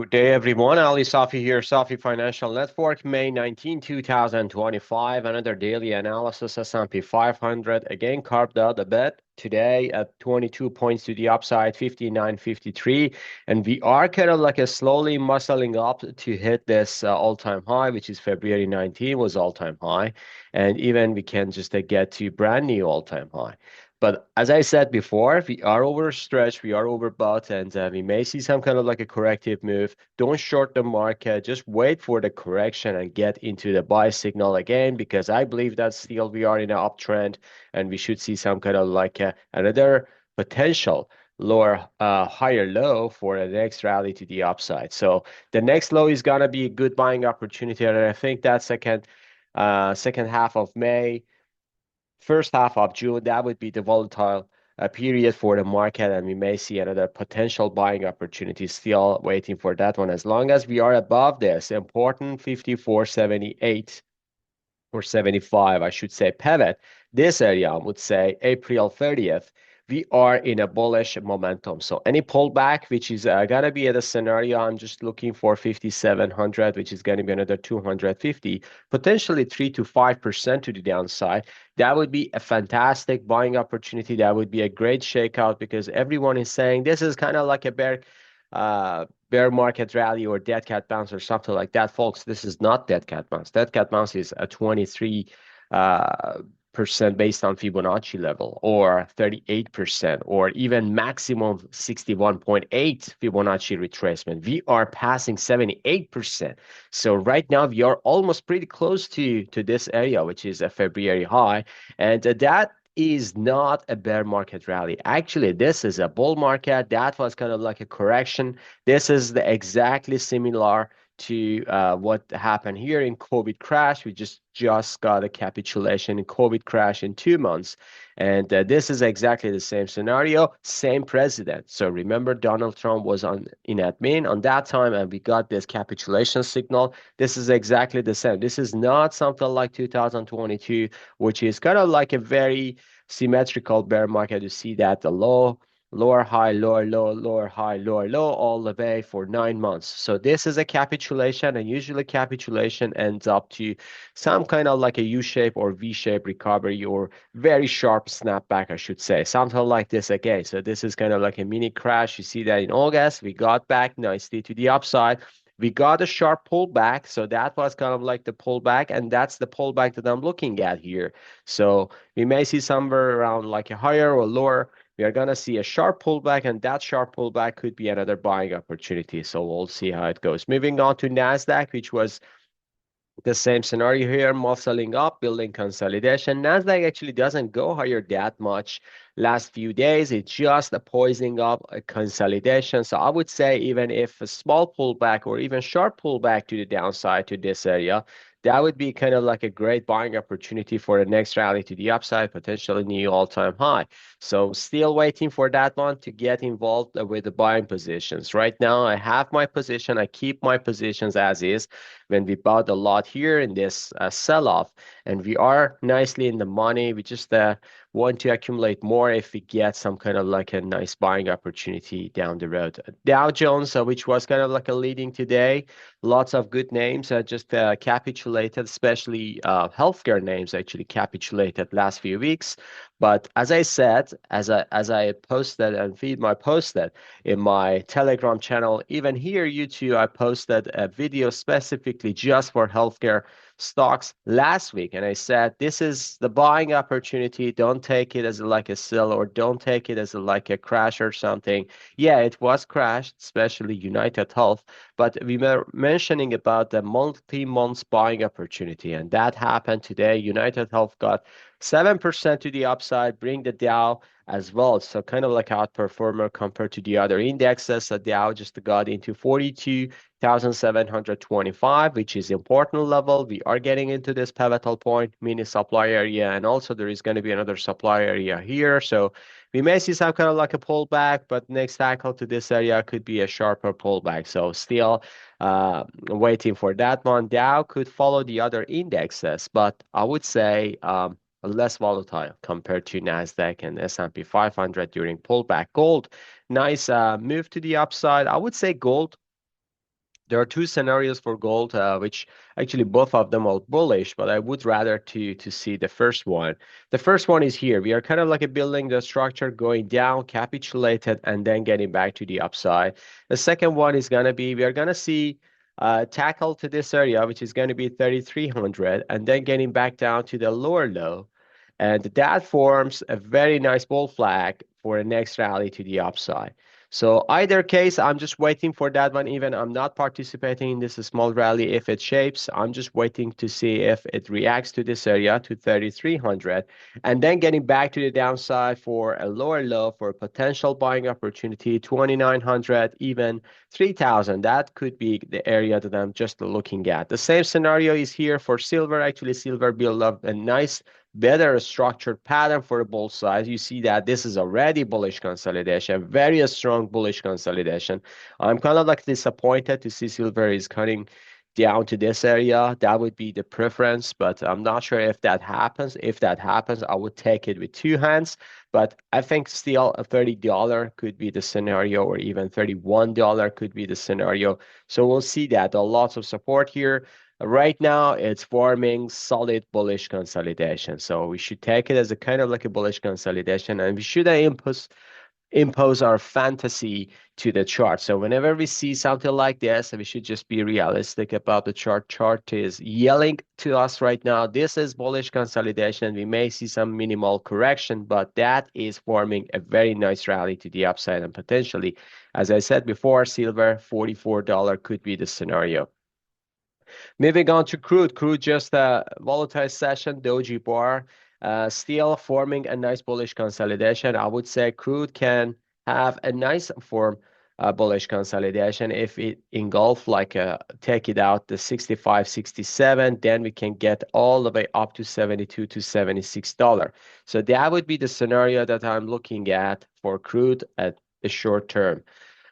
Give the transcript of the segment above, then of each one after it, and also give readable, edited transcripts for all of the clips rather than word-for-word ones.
Good day, everyone. Ali Safi here, Safi Financial Network, May 19, 2025. Another daily analysis, S&P 500. Again, carved out a bit today at 22 points to the upside, 59.53. And we are kind of like a slowly muscling up to hit this all-time high, which is February 19 was all-time high. And even we can just get to brand new all-time high. But as I said before, we are overstretched, we are overbought, and we may see some kind of like a corrective move. Don't short the market. Just wait for the correction and get into the buy signal again, because I believe that still we are in an uptrend, and we should see some kind of like another potential lower, higher low for the next rally to the upside. So the next low is gonna be a good buying opportunity, and I think that second half of May. First half of June, that would be the volatile period for the market, and we may see another potential buying opportunity. Still waiting for that one. As long as we are above this important 54.78 or 75, I should say, pivot, this area, I would say April 30th, we are in a bullish momentum. So any pullback, which is going to be at a scenario, I'm just looking for 5,700, which is going to be another 250, potentially 3 to 5% to the downside. That would be a fantastic buying opportunity. That would be a great shakeout, because everyone is saying this is kind of like a bear market rally or dead cat bounce or something like that. Folks, this is not dead cat bounce. Dead cat bounce is a 23 percent based on Fibonacci level, or 38%, or even maximum 61.8 Fibonacci retracement. We are passing 78%. So right now we are almost pretty close to this area, which is a February high, and that is not a bear market rally. Actually, this is a bull market. That was kind of like a correction. This is the exactly similar to what happened here in COVID crash. We just got a capitulation in COVID crash in 2 months. And this is exactly the same scenario, same president. So remember, Donald Trump was in admin on that time, and we got this capitulation signal. This is exactly the same. This is not something like 2022, which is kind of like a very symmetrical bear market. You see that the lower high, lower low, lower high, lower low, all the way for 9 months. So this is a capitulation, and usually capitulation ends up to some kind of like a U-shape or V-shape recovery, or very sharp snapback, I should say, something like this again. So this is kind of like a mini crash. You see that in August, we got back nicely to the upside. We got a sharp pullback, so that was kind of like the pullback, and that's the pullback that I'm looking at here. So we may see somewhere around like a higher or lower. We are going to see a sharp pullback, and that sharp pullback could be another buying opportunity. So we'll see how it goes. Moving on to Nasdaq, which was the same scenario here, muscling up, building consolidation. Nasdaq actually doesn't go higher that much last few days. It's just a poising up, a consolidation. So I would say even if a small pullback or even sharp pullback to the downside to this area, that would be kind of like a great buying opportunity for the next rally to the upside, potentially new all-time high. So still waiting for that one to get involved with the buying positions. Right now, I have my position. I keep my positions as is. When we bought a lot here in this sell-off, and we are nicely in the money, we just want to accumulate more if we get some kind of like a nice buying opportunity down the road. Dow Jones, which was kind of like a leading today, lots of good names just capitulated, especially healthcare names actually capitulated last few weeks. But as I said, as I posted and feed my posted in my Telegram channel, even here, YouTube, I posted a video specifically just for healthcare stocks last week, and I said this is the buying opportunity. Don't take it as like a sell, or don't take it as like a crash or something. Yeah, it was crashed, especially United Health, but we were mentioning about the multi-month buying opportunity, and that happened today. United Health got 7% to the upside, bring the Dow as well. So kind of like outperformer compared to the other indexes. So Dow just got into 42,725, which is important level. We are getting into this pivotal point, mini supply area, and also there is going to be another supply area here. So we may see some kind of like a pullback, but next cycle to this area could be a sharper pullback. So still waiting for that one. Dow could follow the other indexes, but I would say less volatile compared to Nasdaq and S&P 500 during pullback. Gold, nice move to the upside. I would say gold There are two scenarios for gold, which actually both of them are bullish, but I would rather to see the first one. The first one is here. We are kind of like a building the structure going down, capitulated, and then getting back to the upside. The second one is gonna be we are gonna see tackle to this area, which is gonna be 3,300, and then getting back down to the lower low. And that forms a very nice bull flag for a next rally to the upside. So either case, I'm just waiting for that one. Even I'm not participating in this small rally if it shapes. I'm just waiting to see if it reacts to this area to 3,300 and then getting back to the downside for a lower low for a potential buying opportunity, 2,900, even 3,000. That could be the area that I'm just looking at. The same scenario is here for silver. Actually, silver built up a nice better structured pattern for both sides. You see that this is already bullish consolidation, very strong bullish consolidation. I'm kind of like disappointed to see silver is cutting down to this area. That would be the preference, but I'm not sure if that happens. If that happens, I would take it with two hands. But I think still a $30 could be the scenario, or even $31 could be the scenario. So we'll see that. Lots of support here. Right now, it's forming solid bullish consolidation. So we should take it as a kind of like a bullish consolidation, and we should impose our fantasy to the chart. So whenever we see something like this, we should just be realistic about the chart. Chart is yelling to us right now. This is bullish consolidation. We may see some minimal correction, but that is forming a very nice rally to the upside, and potentially, as I said before, silver $44 could be the scenario. Moving on to crude. Crude just a volatile session, doji bar, still forming a nice bullish consolidation. I would say crude can have a nice form bullish consolidation if it engulf like take it out the 65, 67, then we can get all the way up to 72 to $76. So that would be the scenario that I'm looking at for crude at the short term.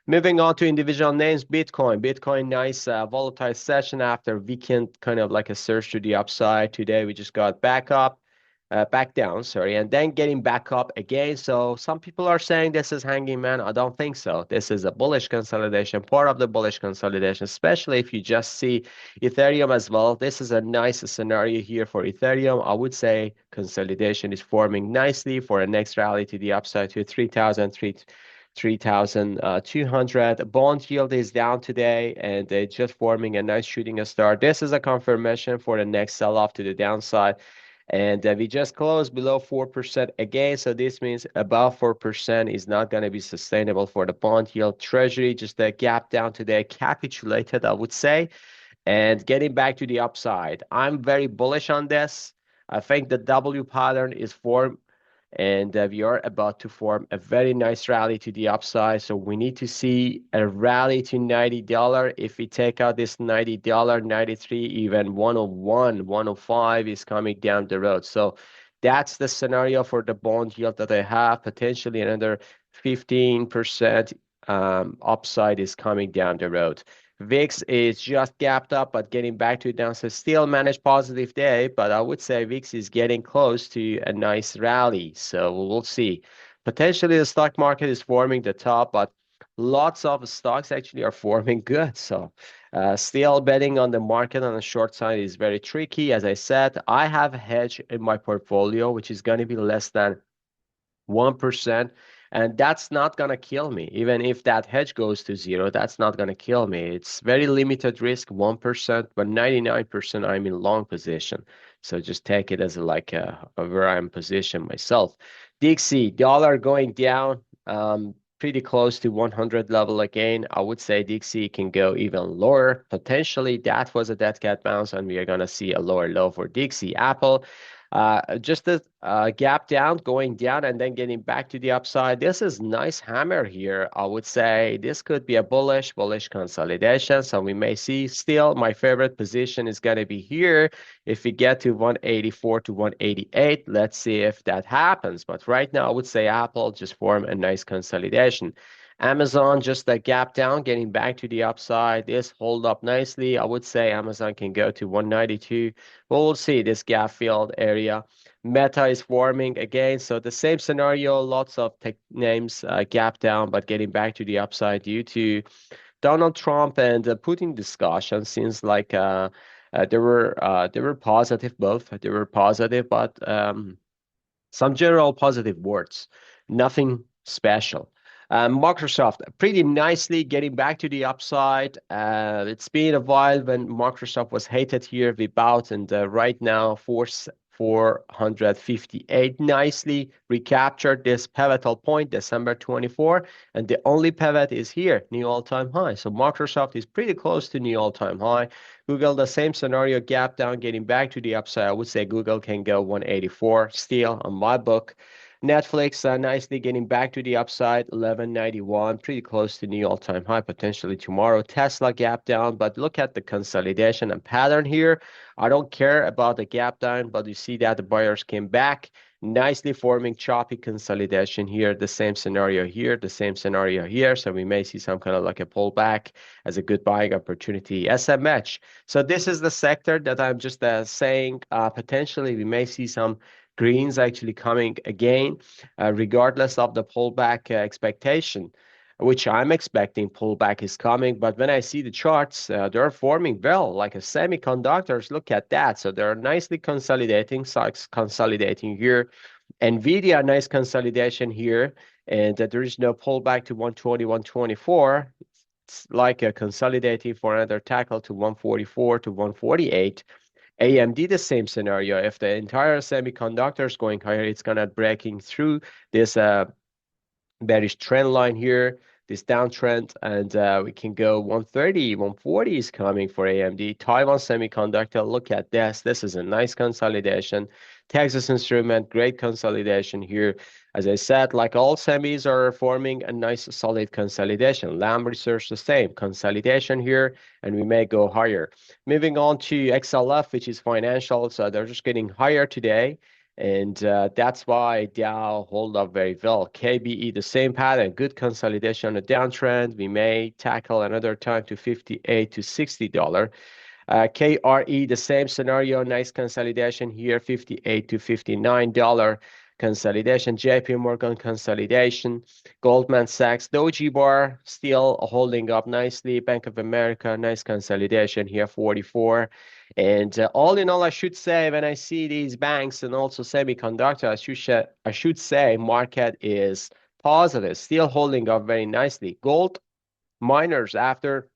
Moving on to individual names, Bitcoin. Bitcoin, nice volatile session after weekend, kind of like a surge to the upside. Today we just got back down, sorry, and then getting back up again. So some people are saying this is hanging man. I don't think so. This is a bullish consolidation, part of the bullish consolidation, especially if you just see Ethereum as well. This is a nice scenario here for Ethereum. I would say consolidation is forming nicely for a next rally to the upside to 3,200. Bond yield is down today, and they're just forming a nice shooting star. This is a confirmation for the next sell-off to the downside. And we just closed below 4% again. So this means above 4% is not going to be sustainable for the bond yield. Treasury, just a gap down today, capitulated, I would say, and getting back to the upside. I'm very bullish on this. I think the W pattern is formed, and we are about to form a very nice rally to the upside. So we need to see a rally to $90. If we take out this $90, 93, even 101, 105 is coming down the road. So that's the scenario for the bond yield that I have. Potentially another 15% upside is coming down the road. VIX is just gapped up, but getting back to the downside. Still managed positive day, but I would say VIX is getting close to a nice rally. So we'll see. Potentially the stock market is forming the top, but lots of stocks actually are forming good. So still betting on the market on the short side is very tricky. As I said, I have a hedge in my portfolio, which is going to be less than 1%, and that's not going to kill me. Even if that hedge goes to zero, that's not going to kill me. It's very limited risk, 1%, but 99% I'm in long position. So just take it as like a where I'm positioned myself. Dixie, dollar going down, pretty close to 100 level again. I would say Dixie can go even lower. Potentially that was a dead cat bounce, and we are going to see a lower low for Dixie. Apple, just a gap down, going down, and then getting back to the upside. This is nice hammer here. I would say this could be a bullish consolidation. So we may see still my favorite position is going to be here. If we get to 184 to 188, let's see if that happens. But right now, I would say Apple just form a nice consolidation. Amazon just a gap down, getting back to the upside. This hold up nicely. I would say Amazon can go to 192. We'll see this gap filled area. Meta is forming again. So the same scenario, lots of tech names gap down, but getting back to the upside due to Donald Trump and Putin discussion seems like they were positive both. They were positive, but some general positive words, nothing special. Microsoft pretty nicely getting back to the upside. It's been a while when Microsoft was hated here. We bought and right now 458 nicely recaptured this pivotal point, December 24, and the only pivot is here, new all-time high. So Microsoft is pretty close to new all-time high. Google, the same scenario, gap down, getting back to the upside. I would say Google can go 184 still on my book. Netflix nicely getting back to the upside, 1191, pretty close to new all-time high potentially tomorrow. Tesla gap down, but look at the consolidation and pattern here. I don't care about the gap down, but you see that the buyers came back, nicely forming choppy consolidation here. The same scenario here, the same scenario here. So we may see some kind of like a pullback as a good buying opportunity. SMH. So this is the sector that I'm just saying potentially we may see some greens actually coming again, regardless of the pullback expectation, which I'm expecting pullback is coming. But when I see the charts, they're forming well, like a semiconductors. Look at that. So they're nicely consolidating, stocks consolidating here. NVIDIA, nice consolidation here, and there is no pullback to 120, 124. It's like a consolidating for another tackle to 144 to 148. AMD, the same scenario. If the entire semiconductor is going higher, it's gonna breaking through this bearish trend line here, this downtrend, and we can go 130, 140 is coming for AMD. Taiwan Semiconductor, look at this. This is a nice consolidation. Texas Instrument, great consolidation here. As I said, like all semis are forming a nice solid consolidation. Lam Research, the same consolidation here, and we may go higher. Moving on to XLF, which is financial, so they're just getting higher today. And that's why Dow hold up very well. KBE, the same pattern, good consolidation on the downtrend. We may tackle another time to 58 to $60. KRE, the same scenario, nice consolidation here, 58 to $59 consolidation. JP Morgan consolidation. Goldman Sachs, Doji Bar still holding up nicely. Bank of America, nice consolidation here, 44. And all in all, I should say, when I see these banks and also semiconductor, I should say market is positive, still holding up very nicely. Gold miners after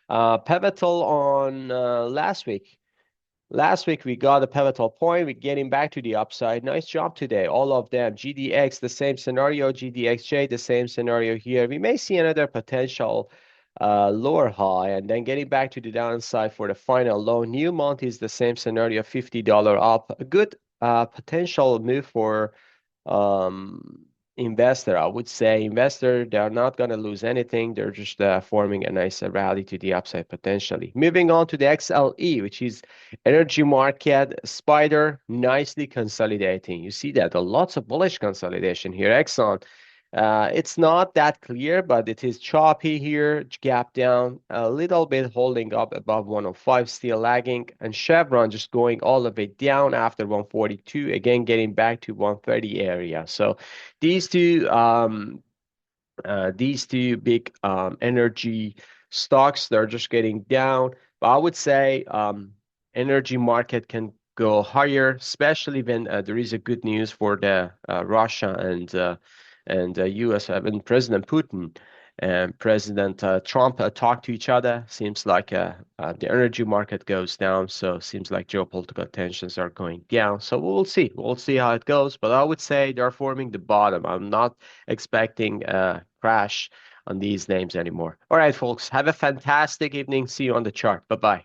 pivotal on last week. Last week we got a pivotal point. We're getting back to the upside. Nice job today, all of them. GDX, the same scenario. GDXJ, the same scenario here. We may see another potential lower high and then getting back to the downside for the final low. Newmont is the same scenario, $50 up. A good potential move for um, investor. I would say investor, they're not going to lose anything. They're just forming a nice rally to the upside potentially. Moving on to the XLE, which is energy market spider, nicely consolidating. You see that lots of bullish consolidation here. Exxon, it's not that clear, but it is choppy here, gap down, a little bit holding up above 105, still lagging, and Chevron just going all the way down after 142, again getting back to 130 area. So these two big energy stocks, they're just getting down. But I would say energy market can go higher, especially when there is a good news for the Russia and U.S. When President Putin and President Trump talk to each other. Seems like the energy market goes down, so seems like geopolitical tensions are going down. So we'll see. We'll see how it goes. But I would say they're forming the bottom. I'm not expecting a crash on these names anymore. All right, folks. Have a fantastic evening. See you on the chart. Bye-bye.